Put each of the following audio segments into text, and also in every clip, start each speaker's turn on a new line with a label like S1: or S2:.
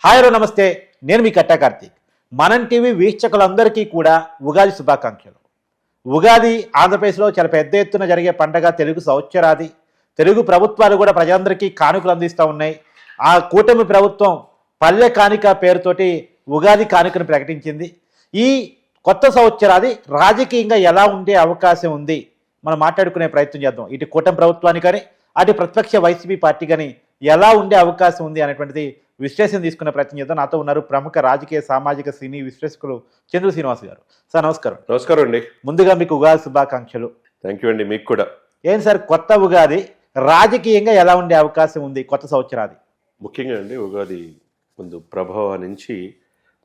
S1: Hi hello నమస్తే, నేను మీ కట్టా కార్తీక్. మనం టీవీ వీక్షకులందరికీ కూడా ఉగాది శుభాకాంక్షలు. ఉగాది ఆంధ్రప్రదేశ్లో చాలా పెద్ద ఎత్తున జరిగే పండగ. తెలుగు సంవత్సరాది. తెలుగు ప్రభుత్వాలు కూడా ప్రజలందరికీ కానుకలు అందిస్తూ ఉన్నాయి. ఆ కూటమి ప్రభుత్వం పల్లె కానుక పేరుతోటి ఉగాది కానుకను ప్రకటించింది. ఈ కొత్త సంవత్సరాది రాజకీయంగా ఎలా ఉండే అవకాశం ఉంది మనం మాట్లాడుకునే ప్రయత్నం చేద్దాం. ఇటు కూటమి ప్రభుత్వానికి కానీ అటు ప్రతిపక్ష వైసీపీ పార్టీ కానీ ఎలా ఉండే అవకాశం ఉంది అనేటువంటిది విశ్లేషణ తీసుకునే ప్రయత్నం చేద్దాం. నాతో ఉన్నారు ప్రముఖ రాజకీయ సామాజిక సినీ విశ్లేషకులు చంద్ర శ్రీనివాస్ గారు. సార్ నమస్కారం.
S2: నమస్కారం అండి.
S1: ముందుగా మీకు ఉగాది శుభాకాంక్షలు.
S2: థ్యాంక్ యూ అండి, మీకు కూడా.
S1: ఏం సార్, కొత్త ఉగాది రాజకీయంగా ఎలా ఉండే అవకాశం ఉంది కొత్త సంవత్సరాది?
S2: ముఖ్యంగా అండి, ఉగాది ముందు ప్రభావం నుంచి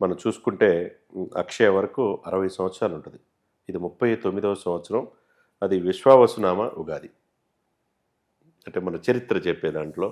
S2: మనం చూసుకుంటే అక్షయ వరకు 60 సంవత్సరాలు ఉంటుంది. ఇది 39వ సంవత్సరం. అది విశ్వావసునామ ఉగాది. అంటే మన చరిత్ర చెప్పే దాంట్లో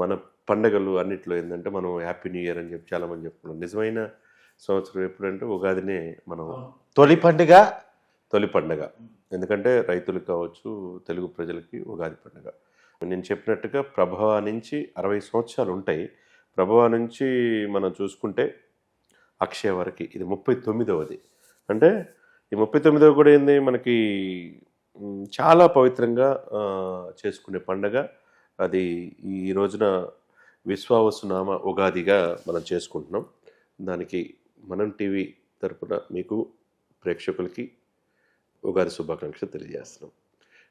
S2: మన పండగలు అన్నిట్లో ఏంటంటే మనం హ్యాపీ న్యూ ఇయర్ అని చెప్పి చాలామంది చెప్పుకున్నాం. నిజమైన సంవత్సరం ఎప్పుడంటే ఉగాదినే మనం
S1: తొలి పండుగ. ఎందుకంటే రైతులకు కావచ్చు, తెలుగు ప్రజలకి ఉగాది పండుగ. నేను చెప్పినట్టుగా ప్రభావ నుంచి 60 సంవత్సరాలు ఉంటాయి. ప్రభావ నుంచి మనం చూసుకుంటే అక్షయ వరకు ఇది 39వది. అంటే ఈ 39వ కూడా ఏంది, మనకి చాలా పవిత్రంగా చేసుకునే పండగ. అది ఈ రోజున విశ్వావసునామ ఉగాదిగా మనం చేసుకుంటున్నాం. దానికి మనం టీవీ తరపున మీకు ప్రేక్షకులకి ఉగాది శుభాకాంక్షలు తెలియజేస్తున్నాం.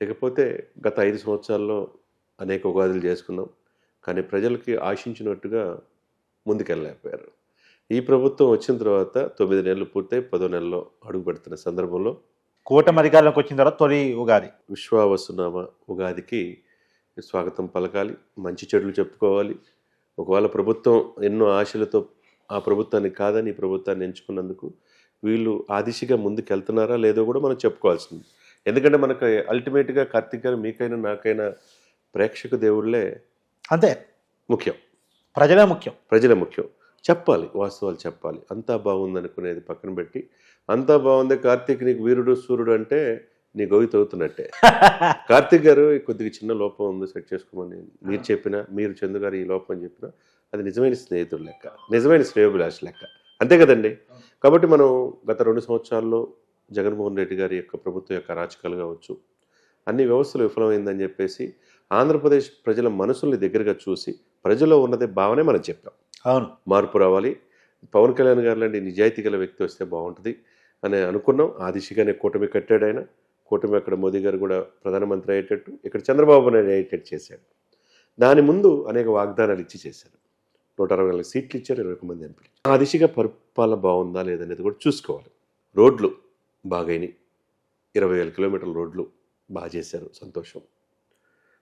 S1: ఇకపోతే గత 5 సంవత్సరాల్లో అనేక ఉగాదులు చేసుకున్నాం, కానీ ప్రజలకి ఆశించినట్టుగా ముందుకెళ్ళలేకపోయారు. ఈ ప్రభుత్వం వచ్చిన తర్వాత 9 నెలలు పూర్తయి 10వ నెలలో అడుగు పెడుతున్న సందర్భంలో కూటమి అధికారంలోకి వచ్చిన తర్వాత తొలి ఉగాది
S2: విశ్వావసునామ ఉగాదికి స్వాగతం పలకాలి, మంచి చెడులు చెప్పుకోవాలి. ఒకవేళ ప్రభుత్వం ఎన్నో ఆశలతో ఆ ప్రభుత్వాన్ని కాదని ఈ ప్రభుత్వాన్ని ఎంచుకున్నందుకు వీళ్ళు ఆ దిశగా ముందుకు వెళ్తున్నారా లేదో కూడా మనం చెప్పుకోవాల్సింది. ఎందుకంటే మనకు అల్టిమేట్గా కార్తీక్ గారు, మీకైనా నాకైనా ప్రేక్షక దేవుళ్ళే
S1: అంతే
S2: ముఖ్యం.
S1: ప్రజలే ముఖ్యం. చెప్పాలి, వాస్తవాలు చెప్పాలి. అంతా బాగుంది అనుకునేది పక్కన పెట్టి, అంతా బాగుంది కార్తీక్ నీకు వీరుడు సూర్యుడు అంటే నీ గోవి తవ్వుతున్నట్టే. కార్తీక్ గారు కొద్దిగా చిన్న లోపం ఉంది, సెట్ చేసుకోమని మీరు చెప్పినా, మీరు చంద్ర గారు ఈ లోపం అని చెప్పినా అది నిజమైన స్నేహితుడు లెక్క, నిజమైన శ్రేయోభిలాష లెక్క, అంతే కదండి. కాబట్టి మనం గత 2 సంవత్సరాల్లో జగన్మోహన్ రెడ్డి గారి యొక్క ప్రభుత్వం యొక్క అరాచకాలు కావచ్చు, అన్ని వ్యవస్థలు విఫలమైందని చెప్పేసి ఆంధ్రప్రదేశ్ ప్రజల మనసుల్ని దగ్గరగా చూసి ప్రజల్లో ఉన్నదే భావనే మనం చెప్పాం. అవును,
S2: మార్పు రావాలి, పవన్ కళ్యాణ్ గారు లాంటి నిజాయితీ గల వ్యక్తి వస్తే బాగుంటుంది అని అనుకున్నాం. ఆ దిశగానే కూటమి కట్టాడు ఆయన. కూటమి అక్కడ మోదీ గారు కూడా ప్రధానమంత్రి అయ్యేటట్టు, ఇక్కడ చంద్రబాబు నాయుడు అయ్యేటట్టు చేశాడు. దాని ముందు అనేక వాగ్దానాలు ఇచ్చి చేశారు. 164 సీట్లు ఇచ్చారు, 21 మంది ఎంపీలు. ఆ దిశగా పరిపాలన బాగుందా లేదనేది కూడా చూసుకోవాలి. రోడ్లు బాగైనాయి, 20,000 కిలోమీటర్ల రోడ్లు బాగా చేశారు, సంతోషం.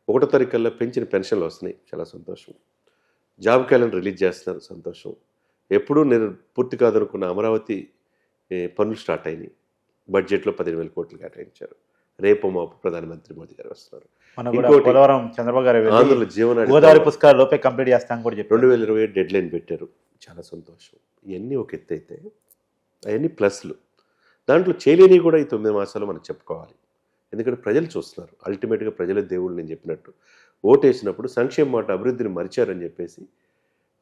S2: 1వ తారీఖు కల్లా పెంచిన పెన్షన్లు వస్తున్నాయి, చాలా సంతోషం. జాబ్ క్యాలెండర్ రిలీజ్ చేస్తున్నారు, సంతోషం. ఎప్పుడూ పూర్తి కాదనుకున్న అమరావతి పనులు స్టార్ట్ అయినాయి. బడ్జెట్లో 15,000 కోట్లు కేటాయించారు. రేపు మాపు ప్రధానమంత్రి మోదీ గారు వస్తున్నారు. ఆంధ్రలో
S1: గోదావరి పుష్కరాలు లోపే కంప్లీట్ చేస్తాం కూడా చెప్పి
S2: 2027 డెడ్ లైన్ పెట్టారు, చాలా సంతోషం. ఇవన్నీ ఒక ఎత్తు అయితే అవన్నీ ప్లస్లు. దాంట్లో చేయలేని కూడా ఈ 9 మాసాలు మనం చెప్పుకోవాలి. ఎందుకంటే ప్రజలు చూస్తున్నారు. అల్టిమేట్గా ప్రజల దేవుళ్ళు నేను చెప్పినట్టు ఓటేసినప్పుడు సంక్షేమ మాట అభివృద్ధిని మరిచారని చెప్పేసి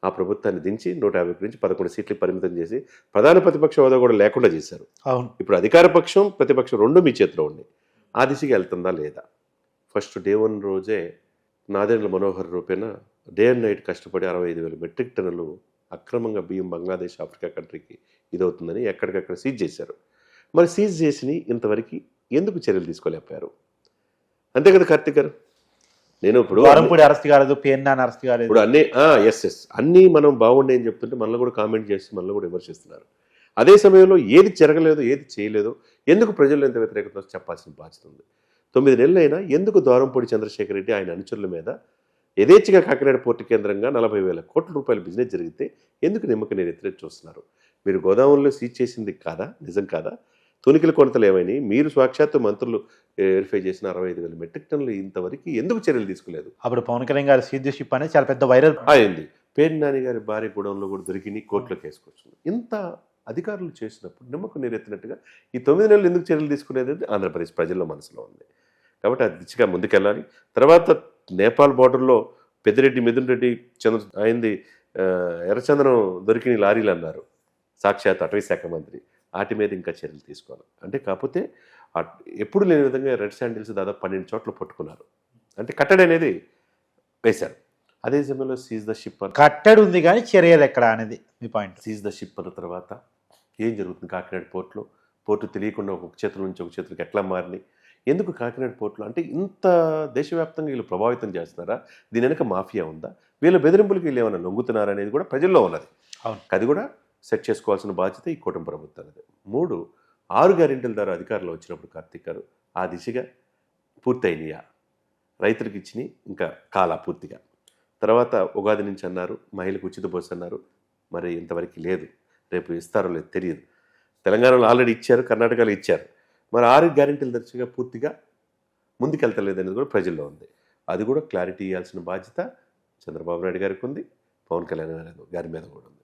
S2: ఆ ప్రభుత్వాన్ని దించి 150 నుంచి 11 సీట్లు పరిమితం చేసి ప్రధాన ప్రతిపక్ష హోదా కూడా లేకుండా చేశారు.
S1: అవును, ఇప్పుడు
S2: అధికార పక్షం ప్రతిపక్షం 2 మీ చేతిలో ఉంది. ఆ దిశగా వెళ్తుందా లేదా? ఫస్ట్ డే 1 రోజే నాదెండ్ల మనోహర్ రూపేణ డే అండ్ నైట్ కష్టపడి 65,000 మెట్రిక్ టన్నులు అక్రమంగా బియ్యం బంగ్లాదేశ్, ఆఫ్రికా కంట్రీకి ఇదవుతుందని ఎక్కడికక్కడ సీజ్ చేశారు. మరి సీజ్ చేసి ఇంతవరకు ఎందుకు చర్యలు తీసుకోలేకపోయారు? అంతే కదా కార్తీక్ గారు. నేను ఇప్పుడు
S1: అరెస్ట్ కాలేదు, అరెస్ట్ కాలేదు,
S2: ఇప్పుడు అన్నీ అన్నీ మనం బాగుండే అని చెప్తుంటే మనల్ని కూడా కామెంట్ చేసి మనల్ని కూడా విమర్శిస్తున్నారు. అదే సమయంలో ఏది జరగలేదు, ఏది చేయలేదు, ఎందుకు ప్రజల్లో ఎంత వ్యతిరేకత చెప్పాల్సిన బాధ్యత ఉంది. 9 నెలలైనా ఎందుకు ద్వారంపూడి చంద్రశేఖర్ రెడ్డి ఆయన అనుచరుల మీద యథేచ్ఛగా కాకినాడ పోర్టు కేంద్రంగా 40,000 కోట్ల రూపాయల బిజినెస్ జరిగితే ఎందుకు నిమ్మక నేను ఎత్తినట్టు చూస్తున్నారు? మీరు గోదావరిలో సీజ్ చేసింది కాదా? నిజం కాదా? తునికిల కొరతలు ఏమైనా మీరు సాక్షాత్తు మంత్రులు వెరిఫై చేసిన 65,000 మెట్రిక్ టన్నులు ఇంతవరకు ఎందుకు చర్యలు తీసుకోలేదు?
S1: అప్పుడు పవన్ కళ్యాణ్ గారి సీజ్ అనేది చాలా పెద్ద వైరల్
S2: అయింది. పేరు నాని గారి భార్య గూడెంలో కూడా దొరికినాయి, కోర్టులోకి వేసుకొచ్చింది. ఇంత అధికారులు చేసినప్పుడు నిమ్మకు నీరెత్తినట్టుగా ఈ 9 నెలలు ఎందుకు చర్యలు తీసుకునేది ఆంధ్రప్రదేశ్ ప్రజల్లో మనసులో ఉంది. కాబట్టి ఆ దిశగా ముందుకెళ్ళాలి. తర్వాత నేపాల్ బార్డర్లో పెద్దిరెడ్డి మిథున్ రెడ్డి అయింది ఎర్రచందనం దొరికిన లారీలు అన్నారు సాక్షాత్ అటవీ శాఖ మంత్రి. వాటి మీద ఇంకా చర్యలు తీసుకోవాలి. అంటే కాకపోతే ఎప్పుడు లేని విధంగా రెడ్ శాండిల్స్ దాదాపు 12 చోట్ల పట్టుకున్నారు. అంటే కట్టడి అనేది వేశారు. అదే సమయంలో సీజ్ ద షిప్
S3: కట్టడి ఉంది కానీ చర్యలు ఎక్కడ అనేది మీ పాయింట్.
S2: సీజ్ ద షిప్ అన్న తర్వాత ఏం జరుగుతుంది కాకినాడ పోర్టులో? పోర్టు తెలియకుండా ఒక చేతుల నుంచి ఒక చేతులకు ఎట్లా మారినాయి? ఎందుకు కాకినాడ పోర్టులో అంటే ఇంత దేశవ్యాప్తంగా వీళ్ళు ప్రభావితం చేస్తున్నారా? దీని వెనక మాఫియా ఉందా? వీళ్ళ బెదిరింపులకి వీళ్ళు ఏమైనా లొంగుతున్నారా అనేది కూడా ప్రజల్లో ఉన్నది.
S3: అవును.
S2: అది కూడా సెట్ చేసుకోవాల్సిన బాధ్యత ఈ కూటమి ప్రభుత్వానికి. 3 6 గ్యారెంటీల ద్వారా అధికారంలో వచ్చినప్పుడు కార్తీక్ గారు ఆ దిశగా పూర్తయినాయా? రైతులకు ఇచ్చినాయి ఇంకా కాలా పూర్తిగా. తర్వాత ఉగాది నుంచి అన్నారు, మహిళలకు ఉచిత బస్సు అన్నారు, మరి ఇంతవరకు లేదు. రేపు ఇస్తారో లేదు తెలియదు. తెలంగాణలో ఆల్రెడీ ఇచ్చారు, కర్ణాటకలో ఇచ్చారు. మరి 6 గ్యారెంటీల దర్శగా పూర్తిగా ముందుకెళ్తలేదు అనేది కూడా ప్రజల్లో ఉంది. అది కూడా క్లారిటీ ఇవ్వాల్సిన బాధ్యత చంద్రబాబు నాయుడు గారికి ఉంది, పవన్ కళ్యాణ్ గారి మీద కూడా ఉంది.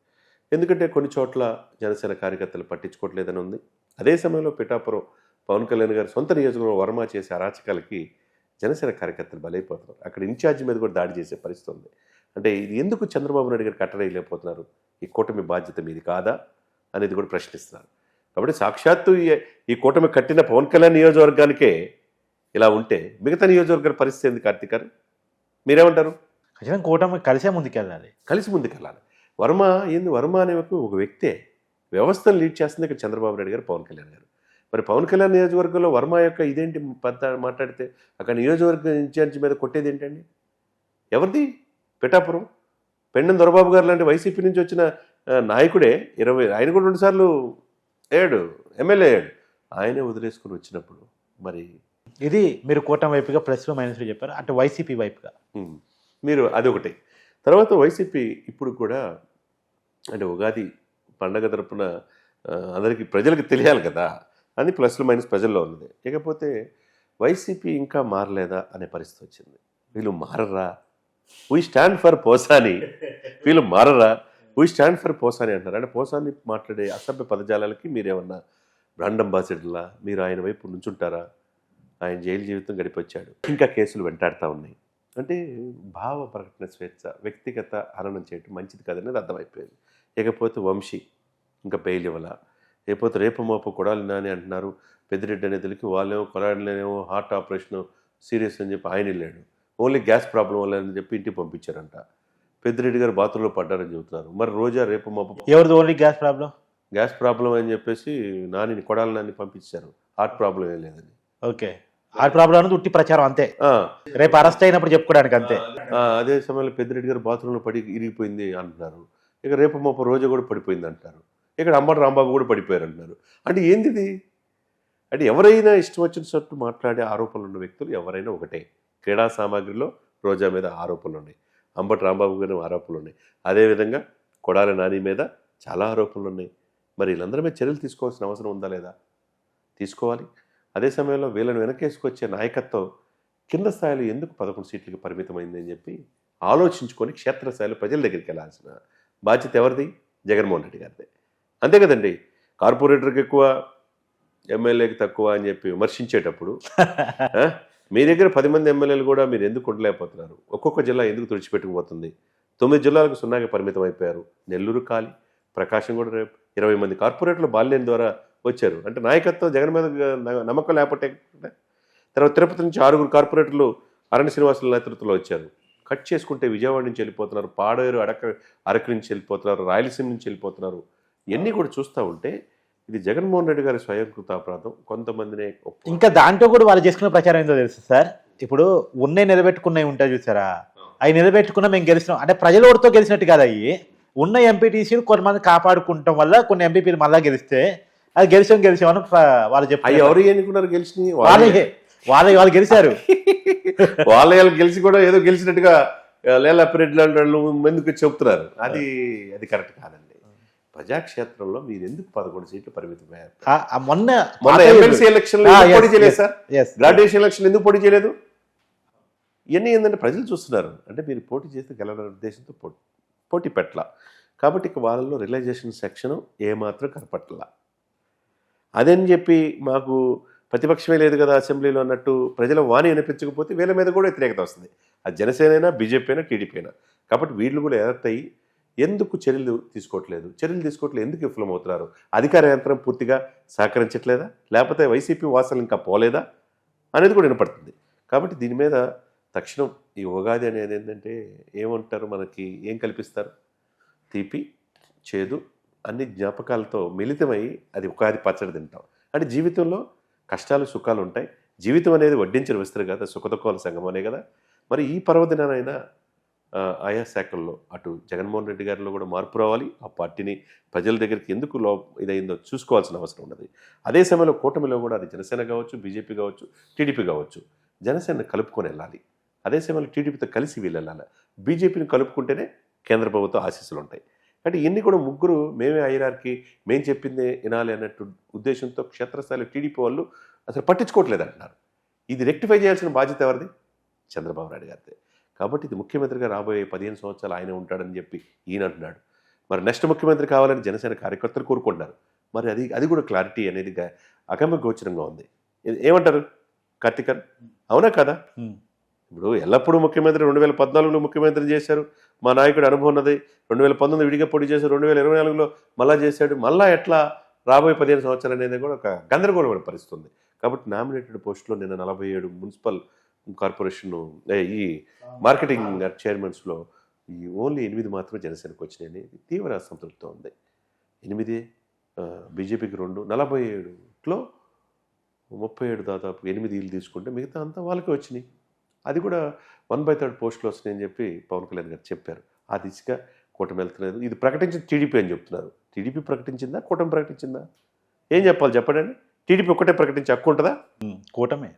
S2: ఎందుకంటే కొన్ని చోట్ల జనసేన కార్యకర్తలు పట్టించుకోవట్లేదని ఉంది. అదే సమయంలో పిఠాపురం పవన్ కళ్యాణ్ గారి సొంత నియోజకవర్గం వర్మ చేసే అరాచకాలకి జనసేన కార్యకర్తలు బలైపోతున్నారు. అక్కడ ఇన్ఛార్జి మీద కూడా దాడి చేసే పరిస్థితి ఉంది. అంటే ఇది ఎందుకు చంద్రబాబు నాయుడు గారు కట్టడలేకపోతున్నారు? ఈ కూటమి బాధ్యత మీది కాదా అనేది కూడా ప్రశ్నిస్తున్నారు. కాబట్టి సాక్షాత్తు ఈ కూటమి కట్టిన పవన్ కళ్యాణ్ నియోజకవర్గానికే ఇలా ఉంటే మిగతా నియోజకవర్గాల పరిస్థితి ఏంది కార్తీక్ గారు? మీరేమంటారు?
S3: ఖచ్చితంగా కూటమి కలిసే ముందుకెళ్ళాలి.
S2: కలిసి ముందుకెళ్ళాలి. వర్మ ఏంది? వర్మ అనే ఒక వ్యక్తే వ్యవస్థను లీడ్ చేస్తుంది ఇక్కడ చంద్రబాబు నాయుడు గారు, పవన్ కళ్యాణ్ గారు. మరి పవన్ కళ్యాణ్ నియోజకవర్గంలో వర్మ యొక్క ఇదేంటి మాట్లాడితే అక్కడ నియోజకవర్గం ఇన్ఛార్జి మీద కొట్టేది ఏంటండి? ఎవరిది? పిఠాపురం పెండెం దొరబాబు గారు లాంటి వైసీపీ నుంచి వచ్చిన నాయకుడే ఆయన కూడా 2 సార్లు అయ్యాడు, ఎమ్మెల్యే అయ్యాడు. ఆయనే వదిలేసుకుని వచ్చినప్పుడు మరి
S3: ఇది మీరు కూటమి వైపుగా ప్లస్ మైనస్ చెప్పారు, అంటే వైసీపీ వైపుగా
S2: మీరు అదొకటి. తర్వాత వైసీపీ ఇప్పుడు కూడా అంటే ఉగాది పండగ తరపున అందరికీ ప్రజలకు తెలియాలి కదా అని ప్లస్లు మైనస్ ప్రజల్లో ఉంది. ఇకపోతే వైసీపీ ఇంకా మారలేదా అనే పరిస్థితి వచ్చింది. వీళ్ళు మారరా? We stand for Posani. వీళ్ళు మారరా? వీ స్టాండ్ ఫర్ పోసాని అంటారు. అంటే పోసాని మాట్లాడే అసభ్య పదజాలాలకి మీరేమన్నా బ్రాండ్ అంబాసిడర్లా? మీరు ఆయన వైపు నుంచుంటారా? ఆయన జైలు జీవితం గడిపొచ్చాడు, ఇంకా కేసులు వెంటాడుతూ ఉన్నాయి. అంటే భావ ప్రకటన స్వేచ్ఛ, వ్యక్తిగత హననం చేయటం మంచిది కాదనేది అర్థమైపోయింది. ఇకపోతే వంశీ ఇంకా బెయిల్ ఇవ్వాల. లేకపోతే రేపు మోపు కొడాలి నాని అంటున్నారు. పెద్దిరెడ్డి అనేదికి వాళ్ళేమో కొడాలినేమో హార్ట్ ఆపరేషన్ సీరియస్ అని చెప్పి ఆయన వెళ్ళాడు. ఓన్లీ గ్యాస్ ప్రాబ్లం వల్ల అని చెప్పి ఇంటికి పంపించారంట. పెద్దిరెడ్డి గారు బాత్రూంలో పడ్డారని చెబుతున్నారు. మరి రోజా రేపు మోపు
S3: ఎవరిది only gas problem?
S2: Gas problem అని చెప్పేసి నానిని కొడాలి నాని పంపించారు. హార్ట్ ప్రాబ్లం ఏం లేదని.
S3: ఓకే, హార్ట్ ప్రాబ్లం అనేది ఉట్టి ప్రచారం అంతే, రేపు అరెస్ట్ అయినప్పుడు చెప్పుకోవడానికి అంతే.
S2: అదే సమయంలో పెద్దిరెడ్డి గారు బాత్రూంలో పడి ఇరిగిపోయింది అంటున్నారు. ఇక రేపు మోపు రోజా కూడా పడిపోయింది అంటారు. ఇక్కడ అంబటి రాంబాబు కూడా పడిపోయారు అంటున్నారు. అంటే ఏంది ఇది? అంటే ఎవరైనా ఇష్టం వచ్చినట్టు మాట్లాడే ఆరోపణలు ఉన్న వ్యక్తులు ఎవరైనా ఒకటే. క్రీడా సామాగ్రిలో రోజా మీద ఆరోపణలు ఉన్నాయి, అంబటి రాంబాబు మీద ఆరోపణలు ఉన్నాయి, అదేవిధంగా కొడాలి నాని మీద చాలా ఆరోపణలు ఉన్నాయి. మరి వీళ్ళందరి మీద చర్యలు తీసుకోవాల్సిన అవసరం ఉందా లేదా? తీసుకోవాలి. అదే సమయంలో వీళ్ళని వెనకేసుకొచ్చే నాయకత్వం కింద స్థాయిలో ఎందుకు 11 సీట్లకి పరిమితమైంది అని చెప్పి ఆలోచించుకొని క్షేత్రస్థాయిలో ప్రజల దగ్గరికి వెళ్ళాల్సిన బాధ్యత ఎవరిది? జగన్మోహన్ రెడ్డి గారిదే. అంతే కదండి. కార్పొరేటర్కి ఎక్కువ, ఎమ్మెల్యేకి తక్కువ అని చెప్పి విమర్శించేటప్పుడు మీ దగ్గర 10 మంది ఎమ్మెల్యేలు కూడా మీరు ఎందుకు ఉండలేకపోతున్నారు? ఒక్కొక్క జిల్లా ఎందుకు తుడిచిపెట్టుకుపోతుంది? 9 జిల్లాలకు 0కి పరిమితం అయిపోయారు. నెల్లూరు ఖాళీ, ప్రకాశం కూడా రేపు 20 మంది కార్పొరేటర్లు బాల్యం ద్వారా వచ్చారు. అంటే నాయకత్వం జగన్ మీద నమ్మకం లేకపోతే. తర్వాత తిరుపతి నుంచి 6 కార్పొరేటర్లు అరణ్య శ్రీనివాసుల నేతృత్వంలో వచ్చారు. కట్ చేసుకుంటే విజయవాడ నుంచి వెళ్ళిపోతున్నారు, పాడేరు అరకు నుంచి వెళ్ళిపోతున్నారు, రాయలసీమ నుంచి వెళ్ళిపోతున్నారు. ఇవన్నీ కూడా చూస్తూ ఉంటే ఇది జగన్మోహన్ రెడ్డి గారి స్వయంకృత అపరాధం. కొంతమందినే
S3: ఇంకా దాంట్లో కూడా వాళ్ళు చేసుకున్న ప్రచారం ఏందో తెలుసు సార్. ఇప్పుడు ఉన్నవి నిలబెట్టుకున్నవి ఉంటాయి చూసారా, అవి నిలబెట్టుకున్నా మేము గెలిచినాం అంటే ప్రజల ఓటుతో గెలిచినట్టు కాదు. అవి ఉన్న ఎంపీటీసీలు కొంతమంది కాపాడుకుంటాం వల్ల కొన్ని ఎంపీపీలు మళ్ళా గెలిస్తే అది గెలిచామని వాళ్ళు చెప్పారు.
S2: ఎవరు ఎన్నుకున్నారు? గెలిచి
S3: వాళ్ళు గెలిచారు.
S2: వాళ్ళు గెలిచి కూడా ఏదో గెలిచినట్టుగా లేలాపిరెడ్డి లాంటి వాళ్ళు ఎందుకు చెప్తున్నారు. అది కరెక్ట్ కాదండి. ప్రజాక్షేత్రంలో మీరు ఎందుకు 11 సీట్లు పరిమితమయ్యారు?
S3: మొన్న
S2: ఎమ్మెల్సీ ఎలక్షన్ పోటీ చేయలేదు సార్. గ్రాడ్యుయేషన్ ఎలక్షన్ ఎందుకు పోటీ చేయలేదు? ఇవన్నీ ఏంటంటే ప్రజలు చూస్తున్నారు. అంటే మీరు పోటీ చేస్తే గెలవాలనే ఉద్దేశంతో పోటీ పెట్టాల. కాబట్టి వాళ్ళలో రియలైజేషన్ సెక్షన్ ఏమాత్రం కనపట్ల. అదని చెప్పి మాకు ప్రతిపక్షమే లేదు కదా అసెంబ్లీలో అన్నట్టు ప్రజల వాణి వినిపించకపోతే వీళ్ళ మీద కూడా వ్యతిరేకత వస్తుంది. అది జనసేన అయినా, బీజేపీ అయినా, టీడీపీ అయినా. కాబట్టి వీళ్ళు కూడా ఎలర్ట్ అయ్యి
S1: ఎందుకు చర్యలు తీసుకోవట్లేదు ఎందుకు విఫలమవుతున్నారు? అధికార యంత్రం పూర్తిగా సహకరించట్లేదా, లేకపోతే వైసీపీ వాసనలు ఇంకా పోలేదా అనేది కూడా వినపడుతుంది. కాబట్టి దీని మీద తక్షణం ఈ ఉగాది అనేది ఏంటంటే ఏమంటారు, మనకి ఏం కల్పిస్తారు? తీపి చేదు అన్ని జ్ఞాపకాలతో మిళితమై అది ఉగాది పచ్చడి తింటాం. అంటే జీవితంలో కష్టాలు సుఖాలు ఉంటాయి. జీవితం అనేది వడ్డించిన విస్తరు కదా, సుఖదుఖాల సంగమనే కదా. మరి ఈ పర్వదినానైనా ఆయా శాఖల్లో అటు జగన్మోహన్ రెడ్డి గారిలో కూడా మార్పు రావాలి. ఆ పార్టీని ప్రజల దగ్గరికి ఎందుకు ఇదైందో చూసుకోవాల్సిన అవసరం ఉన్నది. అదే సమయంలో కూటమిలో కూడా అది జనసేన కావచ్చు, బీజేపీ కావచ్చు, టీడీపీ కావచ్చు, జనసేన కలుపుకొని వెళ్ళాలి. అదే సమయంలో టీడీపీతో కలిసి వీళ్ళు వెళ్ళాలి. బీజేపీని కలుపుకుంటేనే కేంద్ర ప్రభుత్వ ఆశీస్సులు ఉంటాయి. అంటే ఇన్ని కూడా ముగ్గురు మేమే ఐరార్కి మేము చెప్పిందే వినాలి అన్నట్టు ఉద్దేశంతో క్షేత్రస్థాయిలో టీడీపీ వాళ్ళు అసలు పట్టించుకోవట్లేదు అంటున్నారు. ఇది రెక్టిఫై చేయాల్సిన బాధ్యత ఎవరిది? చంద్రబాబు నాయుడు గారిదే. కాబట్టి ఇది ముఖ్యమంత్రిగా రాబోయే 15 సంవత్సరాలు ఆయన ఉంటాడని చెప్పి ఈయన అంటున్నాడు. మరి నెక్స్ట్ ముఖ్యమంత్రి కావాలని జనసేన కార్యకర్తలు కోరుకుంటున్నారు. మరి అది కూడా క్లారిటీ అనేది అగమ్య గోచరంగా ఉంది. ఏమంటారు కార్తికన్? అవునా కదా? ఇప్పుడు ఎల్లప్పుడూ ముఖ్యమంత్రి 2014లో ముఖ్యమంత్రి చేశారు, మా నాయకుడు అనుభవం ఉన్నది. 2019 విడిగా పోటీ చేశారు, 2024లో మళ్ళా చేశాడు. మళ్ళా ఎట్లా రాబోయే 15 సంవత్సరాలు అనేది కూడా ఒక గందరగోళమైన పరిస్థితుంది. కాబట్టి నామినేటెడ్ పోస్టులో నిన్న 47 మున్సిపల్ కార్పొరేషన్ ఈ మార్కెటింగ్ చైర్మన్స్లో ఈ ఓన్లీ 8 మాత్రం జనసేనకు వచ్చినాయని తీవ్ర అసంతృప్తితో ఉంది. 8 బీజేపీకి 2, 47లో 37 దాదాపు 8 వీళ్ళు తీసుకుంటే మిగతా అంతా వాళ్ళకే వచ్చినాయి. అది కూడా 1/3 పోస్టులు వస్తున్నాయని చెప్పి పవన్ కళ్యాణ్ గారు చెప్పారు. ఆ దిశగా కూటమి వెళ్తున్నారు. ఇది ప్రకటించిన టీడీపీ అని చెప్తున్నారు. టీడీపీ ప్రకటించిందా, కూటమి ప్రకటించిందా? ఏం చెప్పాలి చెప్పండి. టీడీపీ ఒక్కటే ప్రకటించే హక్కు ఉంటుందా? కూటమి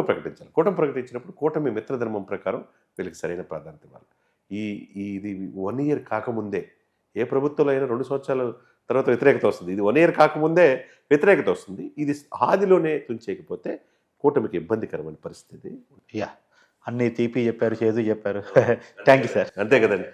S1: ప్రకటించాలి. కూటమి ప్రకటించినప్పుడు కూటమి మిత్రధర్మం ప్రకారం వీళ్ళకి సరైన ప్రాధాన్యత ఇవ్వాలి. ఇది 1 ఇయర్ కాకముందే ఏ ప్రభుత్వంలో అయినా 2 సంవత్సరాల తర్వాత వ్యతిరేకత వస్తుంది. ఇది 1 ఇయర్ కాకముందే వ్యతిరేకత వస్తుంది. ఇది ఆదిలోనే తుంచేయకపోతే కూటమికి ఇబ్బందికరమైన పరిస్థితి.
S3: అన్నీ తీపి చెప్పారు, చేదు చెప్పారు. Thank you sir.
S1: అంతే కదండి.